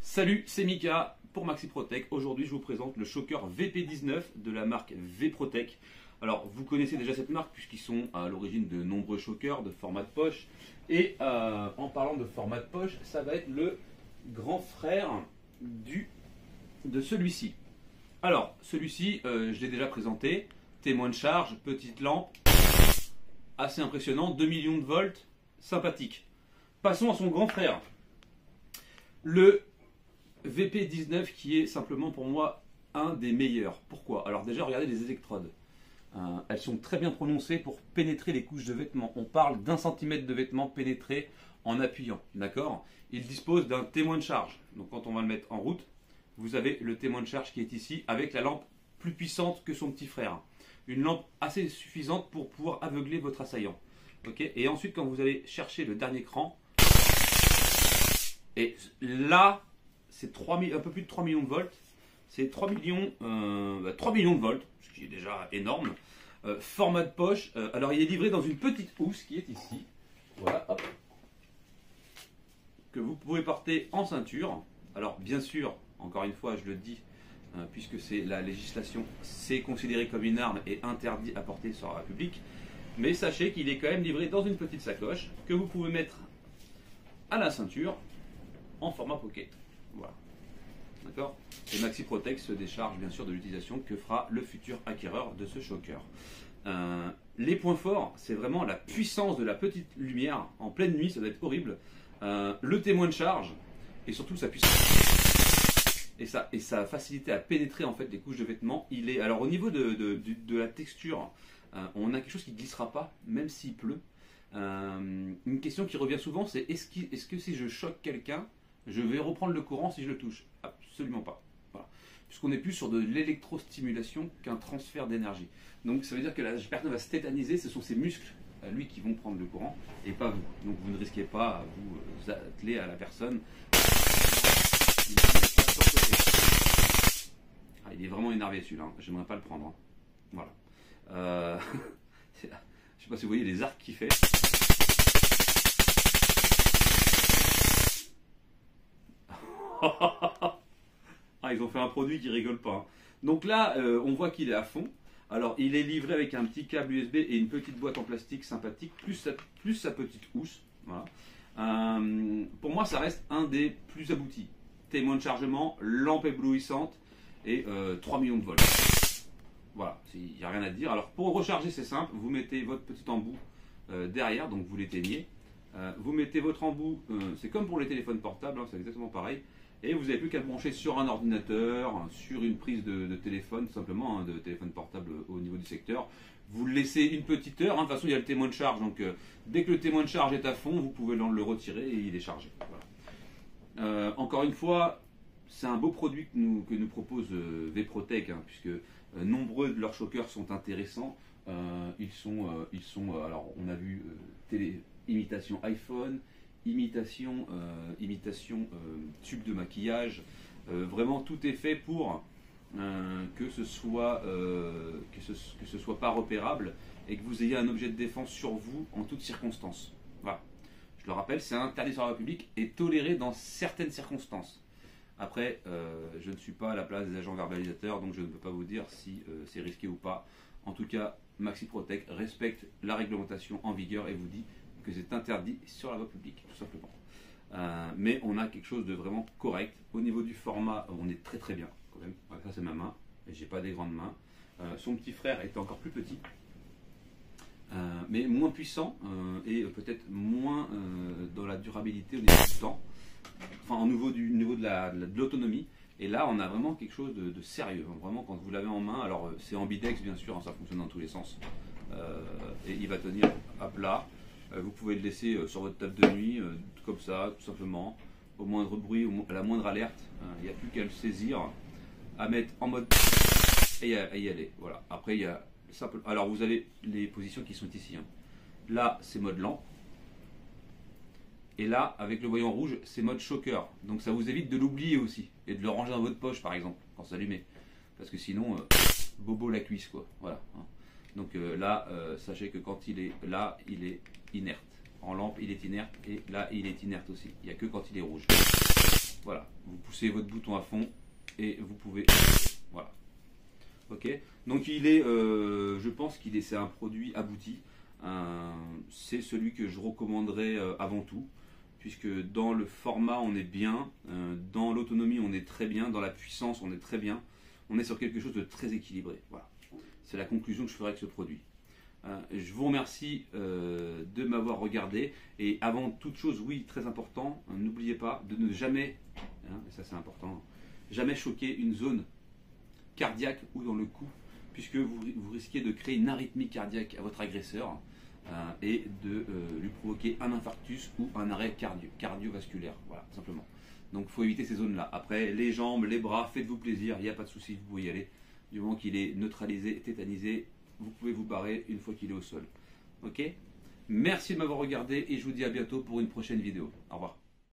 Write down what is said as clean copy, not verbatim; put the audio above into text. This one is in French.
Salut, c'est Mika pour Maxi Protec. Aujourd'hui, je vous présente le choker VP19 de la marque V-Protec. Alors, vous connaissez déjà cette marque puisqu'ils sont à l'origine de nombreux chokers de format de poche. Et en parlant de format de poche, ça va être le grand frère de celui-ci. Alors, celui-ci, je l'ai déjà présenté. Témoin de charge, petite lampe, assez impressionnant, 2 millions de volts, sympathique. Passons à son grand frère. Le VP19 qui est simplement pour moi un des meilleurs. Pourquoi? Alors déjà, regardez les électrodes. Elles sont très bien prononcées pour pénétrer les couches de vêtements. On parle d'1 centimètre de vêtements pénétrés en appuyant. D'accord? Il dispose d'un témoin de charge. Donc quand on va le mettre en route, vous avez le témoin de charge qui est ici avec la lampe plus puissante que son petit frère. Une lampe assez suffisante pour pouvoir aveugler votre assaillant. Okay? Et ensuite, quand vous allez chercher le dernier cran, et là, c'est un peu plus de 3 millions de volts. C'est 3 millions de volts, ce qui est déjà énorme. Format de poche. Alors, il est livré dans une petite housse qui est ici. Voilà, hop. Que vous pouvez porter en ceinture. Alors, bien sûr, encore une fois, je le dis, puisque c'est la législation, c'est considéré comme une arme et interdit à porter sur la public. Mais sachez qu'il est quand même livré dans une petite sacoche que vous pouvez mettre à la ceinture en format pocket. Voilà. D'accord? Et Maxi Protec se décharge bien sûr de l'utilisation que fera le futur acquéreur de ce choker. Les points forts, c'est vraiment la puissance de la petite lumière. En pleine nuit, ça doit être horrible. Le témoin de charge et surtout sa puissance et sa facilité à pénétrer en fait les couches de vêtements. Alors au niveau de la texture, on a quelque chose qui ne glissera pas, même s'il pleut. Une question qui revient souvent, c'est est-ce que si je choque quelqu'un, je vais reprendre le courant si je le touche? Absolument pas. Voilà. Puisqu'on est plus sur de l'électrostimulation qu'un transfert d'énergie. Donc ça veut dire que la personne va se tétaniser, ce sont ses muscles, lui, qui vont prendre le courant, et pas vous. Donc vous ne risquez pas à vous atteler à la personne. Il est vraiment énervé celui-là, hein. J'aimerais pas le prendre. Hein. Voilà. Je sais pas si vous voyez les arcs qu'il fait. Ils ont fait un produit qui rigole pas. Hein. Donc là, on voit qu'il est à fond. Alors, il est livré avec un petit câble USB et une petite boîte en plastique sympathique, plus sa petite housse. Voilà. Pour moi, ça reste un des plus aboutis. Témoin de chargement, lampe éblouissante et 3 millions de volts. Voilà, il n'y a rien à dire. Alors, pour recharger, c'est simple. Vous mettez votre petit embout derrière, donc vous l'éteignez. Vous mettez votre embout, c'est comme pour les téléphones portables, hein, c'est exactement pareil. Et vous n'avez plus qu'à le brancher sur un ordinateur, sur une prise de téléphone, tout simplement, hein, de téléphone portable au niveau du secteur. Vous le laissez une petite heure, hein, de toute façon il y a le témoin de charge, donc dès que le témoin de charge est à fond, vous pouvez le retirer et il est chargé. Voilà. Encore une fois, c'est un beau produit que nous propose V-Protec, hein, puisque nombreux de leurs chokers sont intéressants. Alors on a vu imitation iPhone, imitation tube de maquillage, vraiment tout est fait pour que ce soit pas repérable et que vous ayez un objet de défense sur vous en toutes circonstances. Voilà. Je le rappelle, c'est interdit sur la voie publique et toléré dans certaines circonstances. Après, je ne suis pas à la place des agents verbalisateurs, donc je ne peux pas vous dire si c'est risqué ou pas. En tout cas, Maxi Protec respecte la réglementation en vigueur et vous dit que c'est interdit sur la voie publique, tout simplement. Mais on a quelque chose de vraiment correct. Au niveau du format, on est très très bien quand même. Ça c'est ma main, et j'ai pas des grandes mains. Son petit frère était encore plus petit, mais moins puissant et peut-être moins dans la durabilité au niveau du temps. Enfin, au niveau de l'autonomie. Et là, on a vraiment quelque chose de sérieux. Vraiment, quand vous l'avez en main, alors c'est ambidex bien sûr, hein, ça fonctionne dans tous les sens. Et il va tenir à plat. Vous pouvez le laisser sur votre table de nuit, comme ça, tout simplement. Au moindre bruit, à la moindre alerte, il n'y a plus qu'à le saisir, à mettre en mode et à y aller. Voilà. Après, il y a simple. Alors, vous avez les positions qui sont ici. Hein. Là, c'est mode lampe. Et là, avec le voyant rouge, c'est mode choker. Donc ça vous évite de l'oublier aussi. Et de le ranger dans votre poche, par exemple, quand c'est allumé. Parce que sinon, bobo la cuisse, quoi. Voilà. Donc là, sachez que quand il est là, il est inerte. En lampe, il est inerte et là, il est inerte aussi. Il n'y a que quand il est rouge. Voilà, vous poussez votre bouton à fond et vous pouvez... Voilà. Ok, donc il est, je pense qu'il est, c'est un produit abouti. C'est celui que je recommanderais avant tout, puisque dans le format on est bien, dans l'autonomie on est très bien, dans la puissance on est très bien. On est sur quelque chose de très équilibré. Voilà, c'est la conclusion que je ferai avec ce produit. Je vous remercie de m'avoir regardé. Et avant toute chose, oui, très important, n'oubliez pas de ne jamais, et ça c'est important, jamais choquer une zone cardiaque ou dans le cou, puisque vous risquez de créer une arythmie cardiaque à votre agresseur et de lui provoquer un infarctus ou un arrêt cardiovasculaire. Voilà, simplement. Donc il faut éviter ces zones-là. Après, les jambes, les bras, faites-vous plaisir, il n'y a pas de souci, vous pouvez y aller. Du moment qu'il est neutralisé, tétanisé, vous pouvez vous barrer une fois qu'il est au sol. Ok? Merci de m'avoir regardé et je vous dis à bientôt pour une prochaine vidéo. Au revoir.